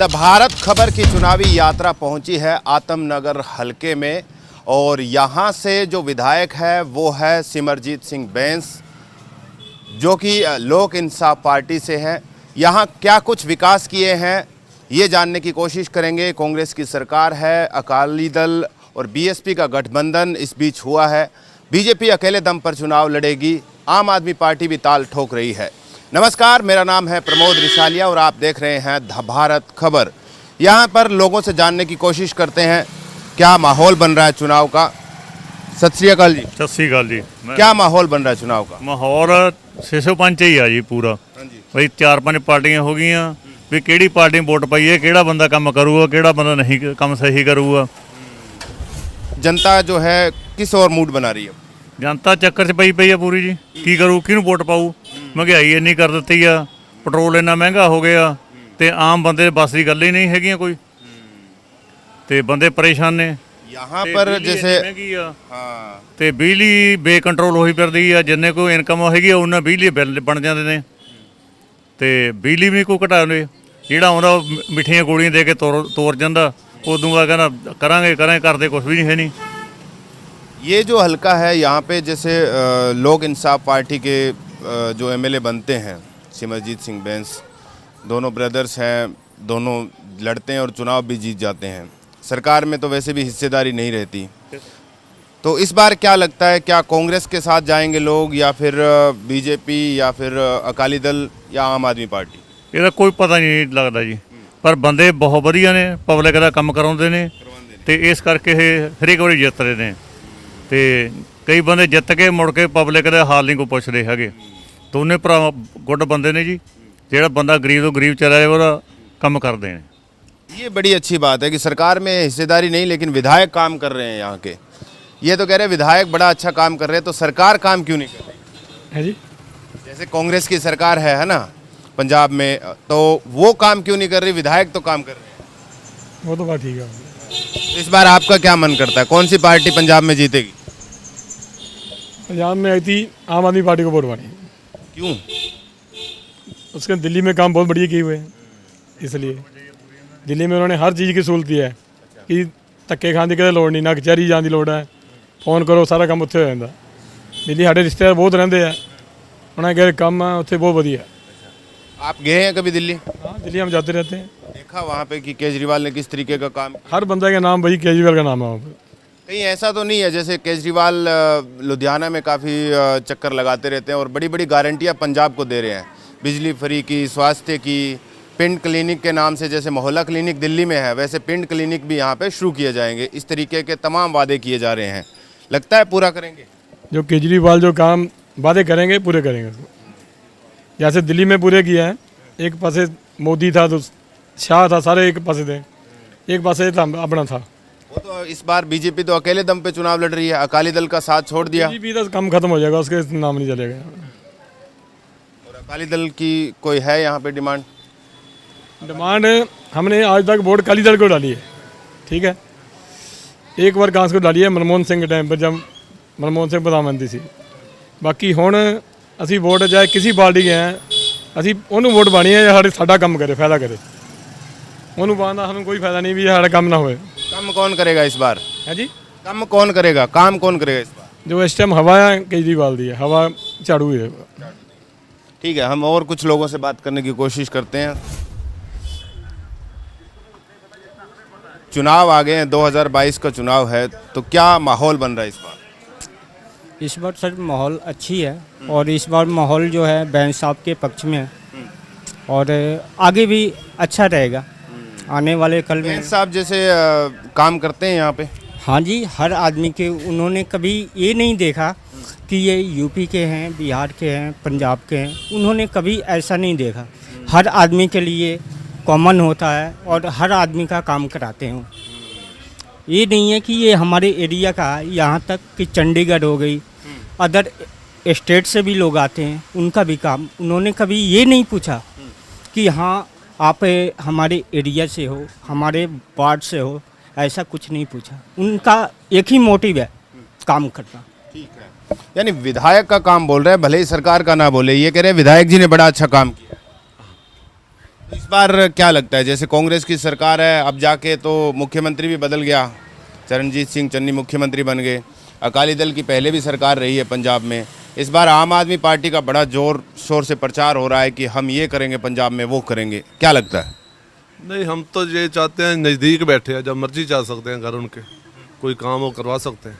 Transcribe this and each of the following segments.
The Bharat खबर की चुनावी यात्रा पहुंची है आत्मनगर हलके में और यहां से जो विधायक है वो है सिमरजीत सिंह बैंस, जो कि लोक इंसाफ पार्टी से हैं। यहां क्या कुछ विकास किए हैं ये जानने की कोशिश करेंगे। कांग्रेस की सरकार है, अकाली दल और बीएसपी का गठबंधन इस बीच हुआ है। बीजेपी अकेले दम पर चुनाव लड़ेगी, आम आदमी पार्टी भी ताल ठोक रही है। नमस्कार, मेरा नाम है प्रमोद रिसालिया और आप देख रहे हैं द भारत खबर। यहाँ पर लोगों से जानने की कोशिश करते हैं क्या माहौल बन रहा है चुनाव का। सत श्री अकाल जी। सत श्री अकाल जी। क्या माहौल बन रहा है चुनाव का? माहौल 605 ही आ जी पूरा। भाई 4-5 पार्टियां हो गई भी किहड़ी पार्टी वोट पाई है, किहड़ा बंदा काम करूगा, किहड़ा बंदा नहीं काम सही करूगा। जनता जो है किस और मूड बना रही है? जनता चक्कर च पई है पूरी जी। की करू, किहनूं वोट पाऊ? महंगाई इन्नी कर दी है, पेट्रोल इन्ना महंगा हो गया ते आम बंदे बस की गल ही नहीं हैगी कोई, ते बंदे परेशान ने। यहाँ पर जैसे हाँ ते बिजली बेकंट्रोल होई फिरदी है, जिन्ने कोई इनकम हैगी उन्ना बिजली बिल बन जाते हैं ते बिजली भी नहीं कोई घटा ले। ਜਿਹੜਾ ਆਉਂਦਾ ਮਿੱਠੀਆਂ ਗੋਲੀਆਂ ਦੇ ਕੇ ਤੋਰ ਜਾਂਦਾ, ਉਦੋਂ ਬਾਅਦ ਕਹਿੰਦਾ ਕਰਾਂਗੇ ਕਰਦੇ ਕੁਝ ਵੀ ਨਹੀਂ ਹੈ नहीं। ये जो हलका है यहाँ पे जैसे लोक इंसाफ पार्टी के जो एमएलए बनते हैं सिमरजीत सिंह बैंस, दोनों ब्रदर्स हैं, दोनों लड़ते हैं और चुनाव भी जीत जाते हैं। सरकार में तो वैसे भी हिस्सेदारी नहीं रहती, तो इस बार क्या लगता है, क्या कांग्रेस के साथ जाएंगे लोग या फिर बीजेपी या फिर अकाली दल या आम आदमी पार्टी? ਇਹਦਾ ਕੋਈ ਪਤਾ ਨਹੀਂ ਲੱਗਦਾ ਜੀ, ਪਰ ਬੰਦੇ ਬਹੁਤ ਵਧੀਆ ਨੇ, ਪਬਲਿਕ ਦਾ ਕੰਮ ਕਰਾਉਂਦੇ ਨੇ ਤੇ ਇਸ ਕਰਕੇ ਇਹ ਹਰੇਕ ਵਾਰੀ ਜਿੱਤਦੇ ਨੇ ਤੇ ਕਈ ਬੰਦੇ ਜਿੱਤ ਕੇ ਮੁੜ ਕੇ ਪਬਲਿਕ ਦਾ ਹਾਲ ਨਹੀਂ ਕੋਈ ਪੁੱਛਦੇ ਹੈਗੇ। ਦੋਨੇ ਭਰਾ ਗੁੱਡ ਬੰਦੇ ਨੇ ਜੀ, ਜਿਹੜਾ ਬੰਦਾ ਗਰੀਬ ਤੋਂ ਗਰੀਬ ਚਲਾ ਜਾਏ ਉਹਦਾ ਕੰਮ ਕਰਦੇ ਨੇ। ये बड़ी अच्छी बात है कि सरकार में हिस्सेदारी नहीं लेकिन विधायक काम कर रहे हैं यहाँ के। ये तो कह रहे हैं विधायक बड़ा अच्छा काम कर रहे हैं, तो सरकार काम क्यों नहीं कर रही है जी? जैसे कांग्रेस की सरकार है ना पंजाब में, तो वो काम क्यों नहीं कर रही, विधायक तो काम कर रहे हैं। वो तो बात ठीक है। तो इस बार आपका क्या मन करता है, कौन सी पार्टी पंजाब में जीतेगी? पंजाब में आई थी आम आदमी पार्टी को वोट मानी। क्यों? उसके दिल्ली में काम बहुत बढ़िया किए हुए हैं, इसलिए दिल्ली में उन्होंने हर चीज़ की सहूलत दी है कि धक्के खाने की लोड़ नहीं, ना कचहरी जाने की लोड़ है, फोन करो सारा काम उत्थे हो जाता। दिल्ली साढ़े रिश्तेदार बहुत रहते हैं, उन्होंने कहा काम है उत्थे बहुत बढ़िया। आप गए हैं कभी दिल्ली? हाँ, दिल्ली हम जाते रहते हैं। देखा वहाँ पे कि केजरीवाल ने किस तरीके का काम? हर बंदा का नाम भाई केजरीवाल का नाम है वहाँ पर। कहीं ऐसा तो नहीं है जैसे केजरीवाल लुधियाना में काफ़ी चक्कर लगाते रहते हैं और बड़ी बड़ी गारंटियाँ पंजाब को दे रहे हैं, बिजली फ्री की, स्वास्थ्य की, पिंड क्लिनिक के नाम से, जैसे मोहल्ला क्लिनिक दिल्ली में है वैसे पिंड क्लिनिक भी यहाँ पे शुरू किए जाएंगे। इस तरीके के तमाम वादे किए जा रहे हैं, लगता है पूरा करेंगे? जो केजरीवाल जो काम वादे करेंगे पूरे करेंगे। जैसे दिल्ली में पूरे किया है, एक पासे मोदी था तो शाह था, सारे एक पासे थे, एक पासे था अपना था। वो तो इस बार बीजेपी तो अकेले दम पे चुनाव लड़ रही है, अकाली दल का साथ छोड़ दिया। बीजेपी तो काम खत्म हो जाएगा, उसके नाम नहीं चलेगा। और अकाली दल की कोई है यहाँ पे डिमांड? डिमांड हमने आज तक वोट अकाली दल को डाली है, ठीक है। एक बार कांग्रेस को डाली है मनमोहन सिंह के टाइम पर, जब मनमोहन सिंह प्रधानमंत्री सी। बाकी हुण असी वोट चाहे किसी पार्टी के हैं, असी उन्होंने वोट पानी है जो साडा काम करे, फायदा करे। उन्होंने पाने का हमें कोई फायदा नहीं भी साडा काम ना होए। काम कौन करेगा इस बार? है जी, काम कौन करेगा, काम कौन करेगा इस बार? जो इस टाइम हवा है केजरीवाल दी है, हवा झाड़ू है। ठीक है, हम और कुछ लोगों से बात करने की कोशिश करते हैं। चुनाव आ गए हैं, 2022 का चुनाव है, तो क्या माहौल बन रहा है इस बार? इस बार सर माहौल अच्छी है और इस बार माहौल जो है बैंस साहब के पक्ष में है और आगे भी अच्छा रहेगा आने वाले कल में। बैंस साहब जैसे काम करते हैं यहाँ पे? हाँ जी, हर आदमी के उन्होंने कभी ये नहीं देखा कि ये यूपी के हैं, बिहार के हैं, पंजाब के हैं, उन्होंने कभी ऐसा नहीं देखा। हर आदमी के लिए कॉमन होता है और हर आदमी का काम कराते हैं। ये नहीं है कि ये हमारे एरिया का, यहाँ तक कि चंडीगढ़ हो गई, अदर स्टेट से भी लोग आते हैं, उनका भी काम उन्होंने कभी ये नहीं पूछा कि हाँ आप हमारे एरिया से हो, हमारे वार्ड से हो, ऐसा कुछ नहीं पूछा। उनका एक ही मोटिव है, काम करना। ठीक है, यानी विधायक का काम बोल रहे हैं, भले ही सरकार का ना बोले, ये कह रहे हैं विधायक जी ने बड़ा अच्छा काम किया। इस बार क्या लगता है, जैसे कांग्रेस की सरकार है, अब जाके तो मुख्यमंत्री भी बदल गया, चरणजीत सिंह चन्नी मुख्यमंत्री बन गए, अकाली दल की पहले भी सरकार रही है पंजाब में, इस बार आम आदमी पार्टी का बड़ा जोर शोर से प्रचार हो रहा है कि हम ये करेंगे पंजाब में, वो करेंगे, क्या लगता है? नहीं, हम तो ये चाहते हैं नज़दीक बैठे हैं, जब मर्जी जा सकते हैं घर उनके, कोई काम वो करवा सकते हैं।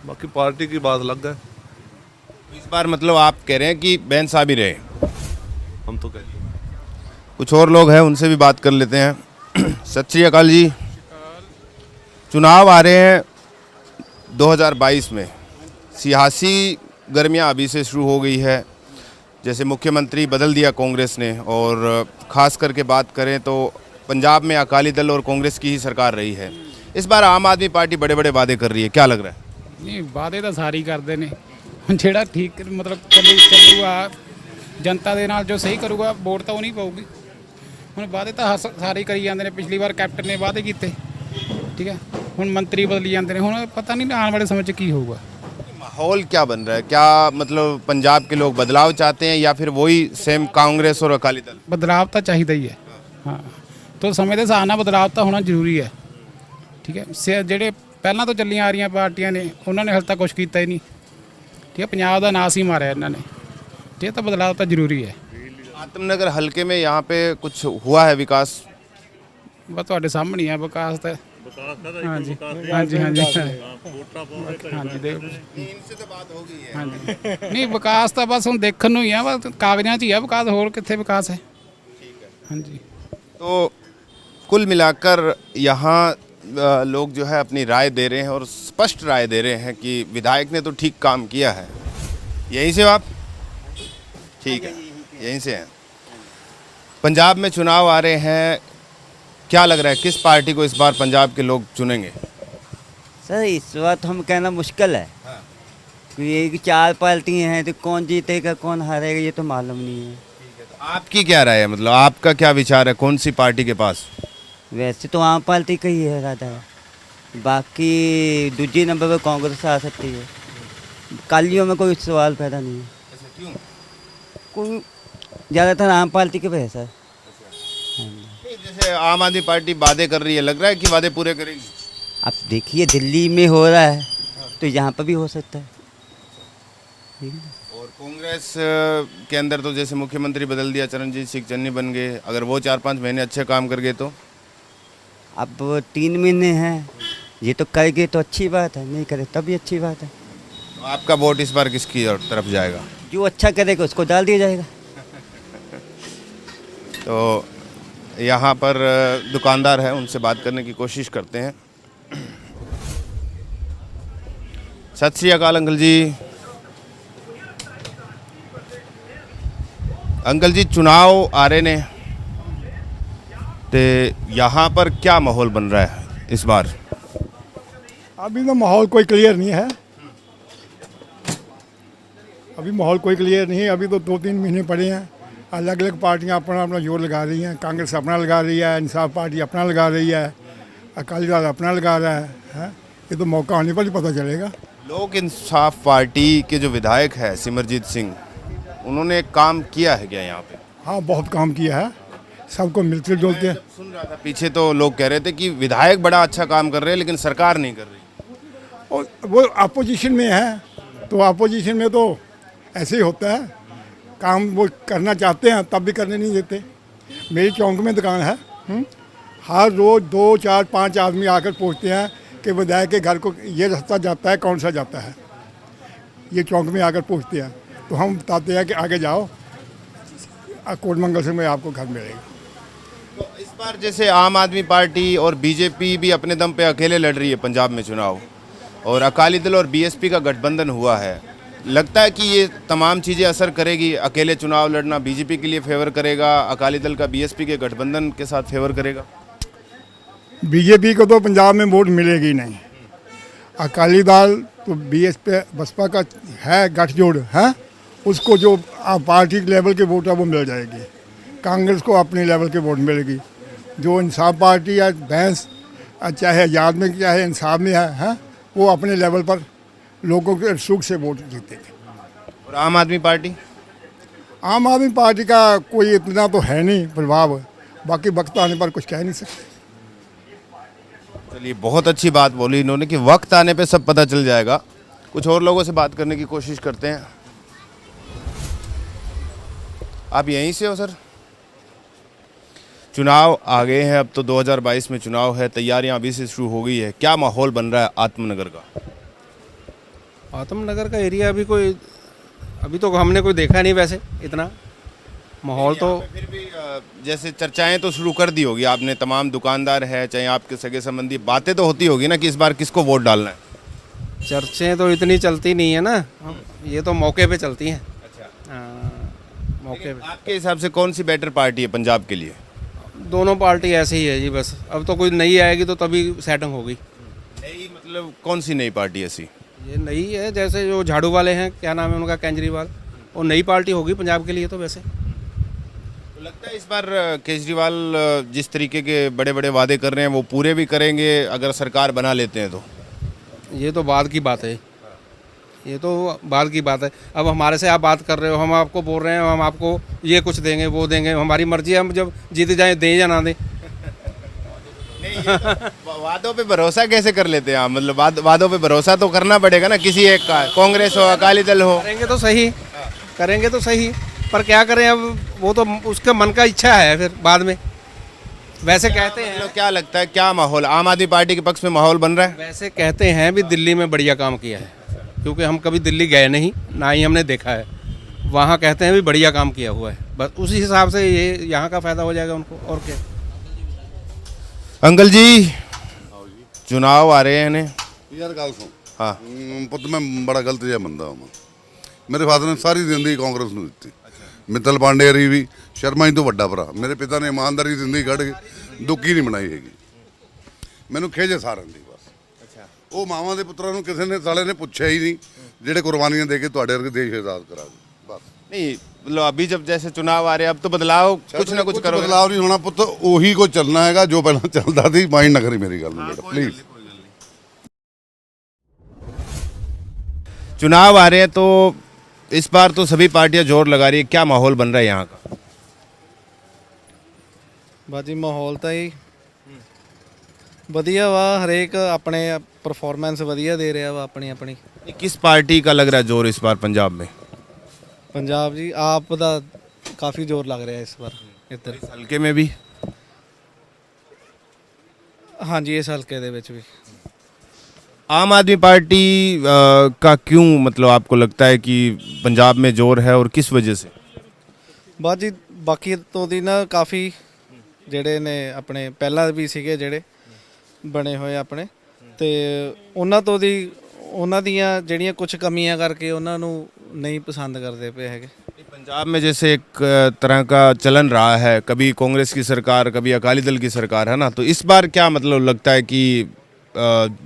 बाकी पार्टी की बात अलग है। इस बार मतलब आप कह रहे हैं कि बैन साहब ही रहे? हम तो कहते हैं कुछ और लोग हैं, उनसे भी बात कर लेते हैं। सत श्री अकाल जी। चुनाव आ रहे हैं 2022 में, सियासी गर्मियां अभी से शुरू हो गई है। जैसे मुख्यमंत्री बदल दिया कांग्रेस ने, और ख़ास करके बात करें तो पंजाब में अकाली दल और कांग्रेस की ही सरकार रही है। इस बार आम आदमी पार्टी बड़े बड़े वादे कर रही है, क्या लग रहा है? नहीं, वादे ਤਾਂ ਸਾਰੇ ਹੀ ਕਰਦੇ ਨੇ। ਹੁਣ ਜਿਹੜਾ ਠੀਕ ਮਤਲਬ ਚੱਲੂਗਾ ਜਨਤਾ ਦੇ ਨਾਲ, ਜੋ ਸਹੀ ਕਰੂਗਾ ਵੋਟ ਤਾਂ ਉਹ ਨਹੀਂ ਪਾਊਗੀ। ਹੁਣ ਵਾਅਦੇ ਤਾਂ ਸਾਰੇ ਹੀ ਕਰੀ ਜਾਂਦੇ ਨੇ। ਪਿਛਲੀ ਵਾਰ ਕੈਪਟਨ ਨੇ ਵਾਅਦੇ ਕੀਤੇ, ਠੀਕ ਹੈ, ਹੁਣ ਮੰਤਰੀ ਬਦਲੀ ਜਾਂਦੇ ਨੇ। ਹੁਣ ਪਤਾ ਨਹੀਂ ਆਉਣ ਵਾਲੇ ਸਮੇਂ 'ਚ ਕੀ ਹੋਊਗਾ। माहौल क्या बन रहा है? क्या मतलब पंजाब के लोग बदलाव चाहते हैं या फिर वही सेम कांग्रेस और अकाली दल? ਬਦਲਾਵ ਤਾਂ ਚਾਹੀਦਾ ਹੀ ਹੈ। ਹਾਂ, ਤੋਂ ਸਮੇਂ ਦੇ ਹਿਸਾਬ ਨਾਲ ਬਦਲਾਵ ਤਾਂ ਹੋਣਾ ਜ਼ਰੂਰੀ ਹੈ, ਠੀਕ ਹੈ। ਜਿਹੜੇ ਪਹਿਲਾਂ ਤੋਂ ਚੱਲੀਆਂ ਆ ਰਹੀਆਂ ਪਾਰਟੀਆਂ ਨੇ, ਉਹਨਾਂ ਨੇ ਹਾਲੇ ਤੱਕ ਕੁਝ ਕੀਤਾ ਹੀ ਨਹੀਂ, ਠੀਕ ਹੈ। ਪੰਜਾਬ ਦਾ ਨਾਸ ਹੀ ਮਾਰਿਆ ਇਹਨਾਂ ਨੇ, ਇਹ ਤਾਂ ਬਦਲਾਵ ਤਾਂ ਜ਼ਰੂਰੀ ਹੈ। आत्मनगर हलके में यहाँ पे कुछ हुआ है विकास? ਬਸ ਤੁਹਾਡੇ ਸਾਹਮਣੇ ਹੀ ਹੈ ਵਿਕਾਸ ਤਾਂ। ਹਾਂਜੀ ਹਾਂਜੀ ਹਾਂਜੀ ਹਾਂਜੀ ਦੇਖ इनसे तो बात हो गई है। ਹਾਂਜੀ ਨਹੀਂ, ਵਿਕਾਸ ਤਾਂ ਬਸ ਹੁਣ ਦੇਖਣ ਨੂੰ ਹੀ ਆ, ਬਸ ਕਾਗਜ਼ਾਂ 'ਚ ਹੀ ਆ ਵਿਕਾਸ, ਹੋਰ ਕਿੱਥੇ ਵਿਕਾਸ ਹੈ। ਹਾਂਜੀ तो कुल मिलाकर यहाँ लोग जो है अपनी राय दे रहे हैं और स्पष्ट राय दे रहे हैं कि विधायक ने तो ठीक काम किया है। यहीं से हो आप? ठीक है, यहीं से हैं। पंजाब में चुनाव आ रहे हैं, क्या लग रहा है किस पार्टी को इस बार पंजाब के लोग चुनेंगे? सर इस बात हम कहना मुश्किल है, क्योंकि एक चार पार्टियां हैं, तो कौन जीतेगा कौन हारेगा ये तो मालूम नहीं है। आपकी क्या राय है, मतलब आपका क्या विचार है, कौन सी पार्टी के पास? वैसे तो आम पार्टी का ही है ज़्यादा, बाकी दूसरे नंबर पर कांग्रेस आ सकती है। कालियों में कोई सवाल पैदा नहीं है। क्यों? कोई ज़्यादातर आम पार्टी के वजह से। जैसे आम आदमी पार्टी वादे कर रही है, लग रहा है कि वादे पूरे करेगी? अब देखिए दिल्ली में हो रहा है, तो यहाँ पर भी हो सकता है, ठीक है। और कांग्रेस के अंदर तो जैसे मुख्यमंत्री बदल दिया, चरणजीत सिंह चन्नी बन गए, अगर वो 4-5 महीने अच्छे काम कर गए तो? अब 3 महीने हैं, ये तो कर गए तो अच्छी बात है, नहीं करे तब भी अच्छी बात है। तो आपका वोट इस बार किसकी तरफ जाएगा? जो अच्छा करेगा उसको डाल दिया जाएगा। तो यहाँ पर दुकानदार हैं, उनसे बात करने की कोशिश करते हैं। सत श्री अकाल अंकल जी। अंकल जी, चुनाव आ रहे ने, तो यहाँ पर क्या माहौल बन रहा है इस बार? अभी तो माहौल कोई क्लियर नहीं है, अभी माहौल कोई क्लियर नहीं है। अभी तो 2-3 महीने पड़े हैं, अलग अलग पार्टियां अपना अपना जोर लगा रही हैं। कांग्रेस अपना लगा रही है, इंसाफ पार्टी अपना लगा रही है, अकाली दल अपना लगा रहा है। ये तो मौका आने पर ही पता चलेगा। लोक इंसाफ पार्टी के जो विधायक है सिमरजीत सिंह, उन्होंने काम किया है क्या यहाँ पे? हाँ, बहुत काम किया है, सबको मिलते जुलते। सुन रहा था पीछे तो लोग कह रहे थे कि विधायक बड़ा अच्छा काम कर रहे हैं लेकिन सरकार नहीं कर रही। और वो अपोजिशन में है, तो अपोजिशन में तो ऐसे ही होता है, काम वो करना चाहते हैं तब भी करने नहीं देते। मेरी चौंक में दुकान है, हर रोज़ 2, 4, 5 आदमी आकर पूछते हैं कि विधायक के घर को ये रास्ता जाता है, कौन सा जाता है, ये चौंक में आकर पूछते हैं। तो हम बताते हैं कि आगे जाओ, कोटमंगल से में आपको घर मिलेगा। तो इस बार जैसे आम आदमी पार्टी और बीजेपी भी अपने दम पे अकेले लड़ रही है पंजाब में चुनाव, और अकाली दल और बीएसपी का गठबंधन हुआ है, लगता है कि ये तमाम चीज़ें असर करेगी? अकेले चुनाव लड़ना बीजेपी के लिए फेवर करेगा, अकाली दल का बीएसपी के गठबंधन के साथ फेवर करेगा? बीजेपी को तो पंजाब में वोट मिलेगी नहीं, अकाली दल तो बीएसपी बसपा का है गठजोड़ है, उसको जो पार्टी लेवल के वोट है वो मिल जाएगी। कांग्रेस को अपने लेवल के वोट मिलेगी। जो इंसाफ पार्टी है, भैंस चाहे आज़ाद में चाहे इंसाफ में है, वो अपने लेवल पर लोगों के सुख से वोट जीतेगी। और आम आदमी पार्टी? आम आदमी पार्टी का कोई इतना तो है नहीं प्रभाव, बाकी वक्त आने पर कुछ कह नहीं सकते। चलिए, बहुत अच्छी बात बोली इन्होंने कि वक्त आने पे सब पता चल जाएगा। कुछ और लोगों से बात करने की कोशिश करते हैं। आप यहीं से हो सर? चुनाव आ गए हैं, अब तो 2022 में चुनाव है, तैयारियां अभी से शुरू हो गई है। क्या माहौल बन रहा है आत्मनगर का? आत्मनगर का एरिया अभी तो हमने कोई देखा नहीं वैसे इतना माहौल तो। फिर भी जैसे चर्चाएं तो शुरू कर दी होगी आपने, तमाम दुकानदार है चाहे आपके सगे संबंधी, बातें तो होती होगी ना कि इस बार किसको वोट डालना है। चर्चाएं तो इतनी चलती नहीं है ना, ये तो मौके पे चलती हैं। अच्छा, मौके पे आपके हिसाब से कौन सी बेटर पार्टी है पंजाब के लिए? दोनों पार्टी ऐसे ही है जी, बस अब तो कोई नई आएगी तो तभी सेटिंग होगी। नई मतलब कौन सी नई पार्टी ऐसी? ये नई है, जैसे जो झाड़ू वाले हैं, क्या नाम है उनका, केजरीवाल, वो नई पार्टी होगी पंजाब के लिए तो वैसे। तो लगता है इस बार केजरीवाल जिस तरीके के बड़े बड़े वादे कर रहे हैं वो पूरे भी करेंगे अगर सरकार बना लेते हैं तो? ये तो बाद की बात है, ये तो बाद की बात है। अब हमारे से आप बात कर रहे हो, हम आपको बोल रहे हैं हम आपको ये कुछ देंगे वो देंगे, हमारी मर्जी है, हम जब जीत जाए दें या ना दें। नहीं, ये तो वादों पे भरोसा कैसे कर लेते हैं आप? मतलब वादों पे भरोसा तो करना पड़ेगा ना किसी एक का, कांग्रेस हो अकाली दल हो। करेंगे तो सही, पर क्या करें, अब वो तो उसके मन का इच्छा है, फिर बाद में वैसे कहते हैं। मतलब क्या लगता है, क्या माहौल आम आदमी पार्टी के पक्ष में माहौल बन रहा है? वैसे कहते हैं भी दिल्ली में बढ़िया काम किया है, क्योंकि हम कभी दिल्ली गए नहीं, ना ही हमने देखा है। वहाँ कहते हैं भी बढ़िया काम किया हुआ है, बस उसी हिसाब से ये यहाँ का फायदा हो जाएगा उनको, और क्या। अंकल जी, चुनाव आ रहे हैं ने? यार गल सुन, हाँ, पुत मैं बड़ा गलत जिहा बंदा हूँ। मेरे फादर ने सारी जिंदगी कांग्रेस ਨੂੰ ਦਿੱਤੀ। ਮਿੱਤਲ ਪਾਂਡੇ ਹਰੀ ਵੀ ਸ਼ਰਮਾ ਜੀ ਤੋਂ ਵੱਡਾ ਭਰਾ। ਮੇਰੇ ਪਿਤਾ ਨੇ ਇਮਾਨਦਾਰੀ ਦੀ ਜ਼ਿੰਦਗੀ ਕੱਢ ਕੇ ਦੁੱਕੀ ਨਹੀਂ ਬਣਾਈ ਹੈਗੀ। ਮੈਨੂੰ ਖੇਜੇ ਸਾਰਨ ਦੀ ਬਸ। ਅੱਛਾ, ਉਹ ਮਾਵਾਂ ਦੇ ਪੁੱਤਰਾਂ ਨੂੰ ਕਿਸੇ ਨੇ ਸਾਲੇ ਨੇ ਪੁੱਛਿਆ ਹੀ ਨਹੀਂ ਜਿਹੜੇ ਕੁਰਬਾਨੀਆਂ ਦੇ ਕੇ ਤੁਹਾਡੇ ਵਰਗੇ ਦੇਸ਼ ਆਜ਼ਾਦ ਕਰਾ ਗਏ। बस नहीं मतलब अभी जब जैसे चुनाव आ रहे हैं अब तो बदलाव कुछ ना कुछ करोगे। बदलाव नहीं होना पुत, ਉਹੀ को ਚੱਲਣਾ ਹੈਗਾ जो पहला ਚੱਲਦਾ ਸੀ। माइंड ना करी मेरी गल ਨੂੰ बेटा प्लीज। चुनाव आ रहे हैं तो इस बार तो सभी पार्टियां जोर लगा रही है, क्या माहौल बन रहा है यहाँ का? ਬਾਜੀ ਮਾਹੌਲ ਤਾਂ ਹੀ ਵਧੀਆ ਵਾ, ਹਰੇਕ ਆਪਣੇ ਪਰਫਾਰਮੈਂਸ ਵਧੀਆ ਦੇ ਰਿਹਾ ਵਾ ਆਪਣੀ ਆਪਣੀ। किस पार्टी का लग रहा है जोर इस बार पंजाब में? ਪੰਜਾਬ ਜੀ ਆਪ ਦਾ ਕਾਫੀ ਜ਼ੋਰ ਲੱਗ ਰਿਹਾ ਇਸ ਵਾਰ ਇੱਧਰ। इस हल्के में भी? ਹਾਂਜੀ ਇਸ ਹਲਕੇ ਦੇ ਵਿੱਚ ਵੀ। आम आदमी पार्टी का क्यों मतलब आपको लगता है कि पंजाब में जोर है और किस वजह से? ਬਾਜੀ ਬਾਕੀ ਤੋਂ ਦੀ ਨਾ ਕਾਫੀ ਜਿਹੜੇ ਨੇ ਆਪਣੇ ਪਹਿਲਾਂ ਵੀ ਸੀਗੇ ਜਿਹੜੇ ਬਣੇ ਹੋਏ ਆਪਣੇ, ਤੇ ਉਹਨਾਂ ਤੋਂ ਦੀ ਉਹਨਾਂ ਦੀਆਂ ਜਿਹੜੀਆਂ ਕੁਝ ਕਮੀਆਂ ਕਰਕੇ ਉਹਨਾਂ ਨੂੰ नहीं पसंद करते पे है। पंजाब में जैसे एक तरह का चलन रहा है, कभी कांग्रेस की सरकार कभी अकाली दल की सरकार, है ना, तो इस बार क्या मतलब लगता है कि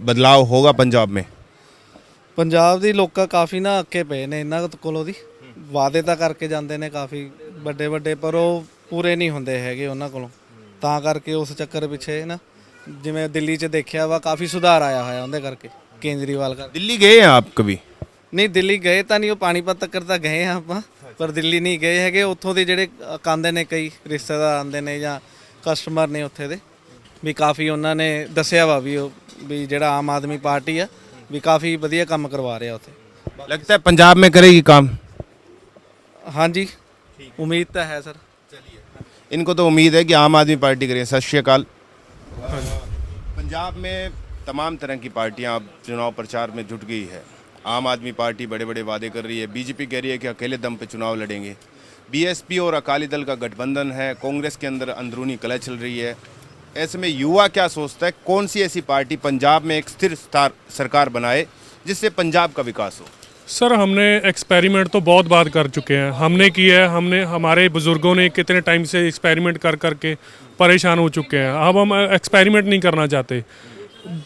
बदलाव होगा पंजाब में? पंजाब ਦੀ ਲੋਕਾਂ ਕਾਫੀ ਨਾ ਅੱਕੇ ਪਏ ਨੇ ਇਹਨਾਂ ਕੋਲੋਂ ਦੀ, ਵਾਅਦੇ ਤਾਂ ਕਰਕੇ ਜਾਂਦੇ ਨੇ ਕਾਫੀ ਵੱਡੇ ਵੱਡੇ, ਪਰ ਉਹ ਪੂਰੇ ਨਹੀਂ ਹੁੰਦੇ ਹੈਗੇ ਉਹਨਾਂ ਕੋਲੋਂ। ਤਾਂ ਕਰਕੇ ਉਸ ਚੱਕਰ ਪਿੱਛੇ ਨਾ ਜਿਵੇਂ ਦਿੱਲੀ 'ਚ ਦੇਖਿਆ ਵਾ ਕਾਫੀ ਸੁਧਾਰ ਆਇਆ ਹੋਇਆ ਉਹਦੇ ਕਰਕੇ, ਕੇਜਰੀਵਾਲ ਕਰਕੇ। दिल्ली गए हैं आप कभी? ਨਹੀਂ ਦਿੱਲੀ ਗਏ ਤਾਂ ਨਹੀਂ, ਉਹ ਪਾਣੀਪਤ ਤੱਕ ਤਾਂ ਗਏ ਆ ਆਪਾਂ, ਪਰ ਦਿੱਲੀ ਨਹੀਂ ਗਏ ਹੈਗੇ। ਉੱਥੋਂ ਦੇ ਜਿਹੜੇ ਆਉਂਦੇ ਨੇ ਕਈ ਰਿਸ਼ਤੇਦਾਰ ਆਉਂਦੇ ਨੇ ਜਾਂ ਕਸਟਮਰ ਨੇ ਉੱਥੇ ਦੇ, ਵੀ ਕਾਫੀ ਉਹਨਾਂ ਨੇ ਦੱਸਿਆ ਵਾ ਵੀ ਉਹ ਵੀ ਜਿਹੜਾ ਆਮ ਆਦਮੀ ਪਾਰਟੀ ਆ ਵੀ ਕਾਫੀ ਵਧੀਆ ਕੰਮ ਕਰਵਾ ਰਿਹਾ ਉੱਥੇ। लगता है पंजाब में करेगी काम? ਹਾਂਜੀ ਉਮੀਦ ਤਾਂ ਹੈ ਸਰ। इनको तो उम्मीद है कि आम आदमी पार्टी करें। सत श्री अकाल। पंजाब में तमाम तरह की पार्टियां अब चुनाव प्रचार में जुट गई है। आम आदमी पार्टी बड़े बड़े वादे कर रही है, बीजेपी कह रही है कि अकेले दम पे चुनाव लड़ेंगे, बीएसपी और अकाली दल का गठबंधन है, कांग्रेस के अंदर अंदरूनी कलह चल रही है। ऐसे में युवा क्या सोचता है, कौन सी ऐसी पार्टी पंजाब में एक स्थिर सरकार बनाए जिससे पंजाब का विकास हो? सर हमने एक्सपेरिमेंट तो बहुत बार कर चुके हैं, हमने किया है, हमने हमारे बुज़ुर्गों ने कितने टाइम से एक्सपेरिमेंट कर करके परेशान हो चुके हैं। अब हम एक्सपेरिमेंट नहीं करना चाहते।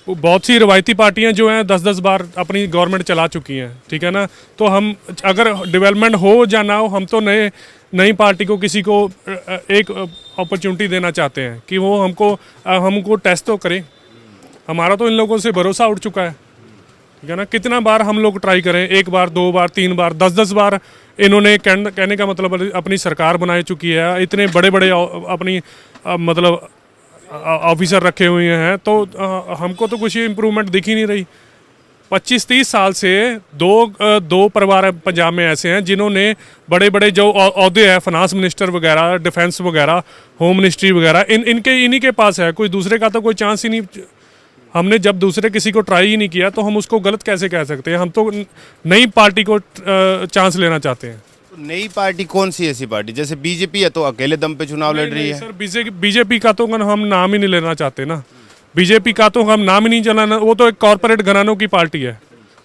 बहुत सी रवायती पार्टियां जो हैं 10-10 बार अपनी गवर्नमेंट चला चुकी हैं, ठीक है ना, तो हम अगर डेवलपमेंट हो या ना हो, हम तो नई पार्टी को किसी को एक अपॉर्चुनिटी देना चाहते हैं कि वो हमको टेस्ट तो करें। हमारा तो इन लोगों से भरोसा उठ चुका है। ठीक है ना। कितना बार हम लोग ट्राई करें, 1 बार 2 बार 3 बार 10-10 बार इन्होंने कहने का मतलब अपनी सरकार बना चुकी है, इतने बड़े बड़े अपनी मतलब ऑफिसर रखे हुए हैं, तो हमको तो कुछ इम्प्रूवमेंट दिख ही नहीं रही। 25-30 साल से दो परिवार पंजाब में ऐसे हैं जिन्होंने बड़े बड़े जो ओहदे हैं, फाइनेंस मिनिस्टर वगैरह, डिफेंस वगैरह, होम मिनिस्ट्री वगैरह, इन्हीं के पास है। कोई दूसरे का तो कोई चांस ही नहीं। हमने जब दूसरे किसी को ट्राई ही नहीं किया तो हम उसको गलत कैसे कह सकते हैं। हम तो नई पार्टी को चांस लेना चाहते हैं। नई पार्टी कौन सी ऐसी पार्टी? जैसे बीजेपी है तो अकेले दम पे चुनाव लड़ रही है। सर बीजेपी का तो हम नाम ही नहीं लेना चाहते ना। बीजेपी का तो हम नाम ही नहीं चलाना। वो तो एक कॉरपोरेट घरानों की पार्टी है,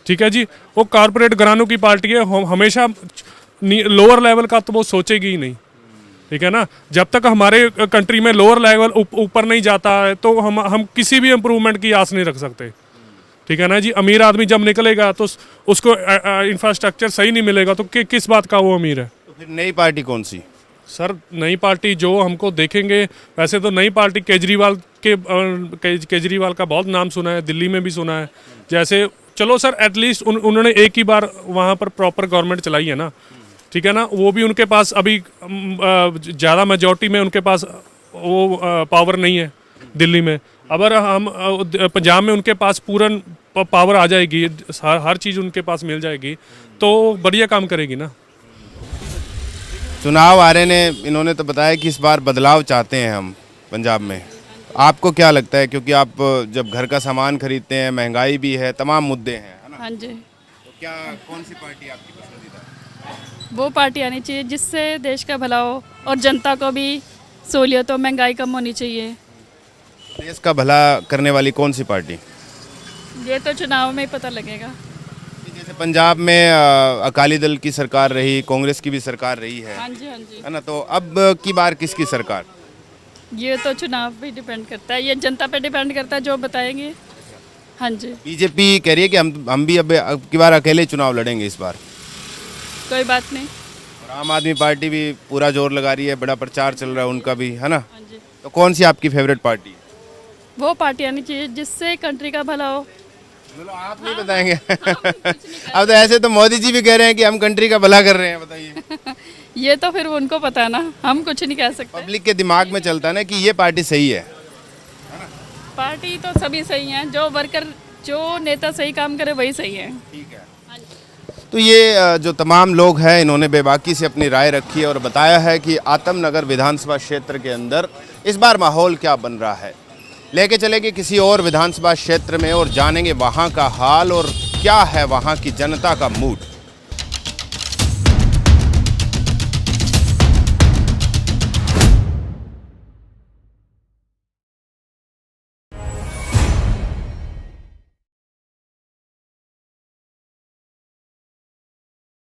ठीक है जी। वो कॉरपोरेट घरानों की पार्टी है, हमेशा लोअर लेवल का तो वो सोचेगी ही नहीं, ठीक है ना। जब तक हमारे कंट्री में लोअर लेवल ऊपर नहीं जाता है तो हम किसी भी इम्प्रूवमेंट की आस नहीं रख सकते, ठीक है ना जी। अमीर आदमी जब निकलेगा तो उसको इंफ्रास्ट्रक्चर सही नहीं मिलेगा तो किस बात का वो अमीर है। तो फिर नई पार्टी कौन सी? सर नई पार्टी जो हमको देखेंगे, वैसे तो नई पार्टी केजरीवाल का बहुत नाम सुना है, दिल्ली में भी सुना है। जैसे चलो सर एटलीस्ट उन्होंने एक ही बार वहाँ पर प्रॉपर गवर्नमेंट चलाई है ना, ठीक है ना। वो भी उनके पास अभी ज़्यादा मेजॉरिटी में उनके पास वो पावर नहीं है दिल्ली में। अगर हम पंजाब में उनके पास पूर्ण पावर आ जाएगी, हर चीज़ उनके पास मिल जाएगी तो बढ़िया काम करेगी ना। चुनाव आ रहे ने, इन्होंने तो बताया कि इस बार बदलाव चाहते हैं हम पंजाब में। आपको क्या लगता है? क्योंकि आप जब घर का सामान खरीदते हैं, महंगाई भी है, तमाम मुद्दे हैं, है ना? हाँ जी। तो क्या कौन सी पार्टी आपकी पसंदीदा? वो पार्टी आनी चाहिए जिससे देश का भला हो और जनता को भी सहूलियत हो, महंगाई कम होनी चाहिए। देश का भला करने वाली कौन सी पार्टी? ये तो चुनाव में ही पता लगेगा। जैसे पंजाब में अकाली दल की सरकार रही, कांग्रेस की भी सरकार रही है, हाँ जी, हाँ जी। है ना। तो अब की बार किसकी सरकार? ये तो चुनाव पे डिपेंड करता है, ये जनता पे डिपेंड करता है जो बताएंगे। हाँ जी। बीजेपी कह रही है कि हम भी अब की बार अकेले चुनाव लड़ेंगे इस बार। कोई बात नहीं। और आम आदमी पार्टी भी पूरा जोर लगा रही है, बड़ा प्रचार चल रहा है उनका भी, है ना। हाँ जी। तो कौन सी आपकी फेवरेट पार्टी? वो पार्टी आनी चाहिए जिससे कंट्री का भला हो। चलो आप नहीं बताएंगे। अब तो ऐसे तो मोदी जी भी कह रहे हैं कि हम कंट्री का भला कर रहे हैं, बताइए। ये तो फिर उनको पता है ना, हम कुछ नहीं कह सकते। पब्लिक के दिमाग में चलता है ना कि ये पार्टी सही है। पार्टी तो सभी सही हैं, जो वर्कर जो नेता सही काम करे वही सही है। ठीक है। तो ये जो तमाम लोग हैं इन्होंने बेबाकी से अपनी राय रखी है और बताया है कि आतमनगर विधानसभा क्षेत्र के अंदर इस बार माहौल क्या बन रहा है। लेके चलेंगे किसी और विधानसभा क्षेत्र में और जानेंगे वहाँ का हाल और क्या है वहाँ की जनता का मूड।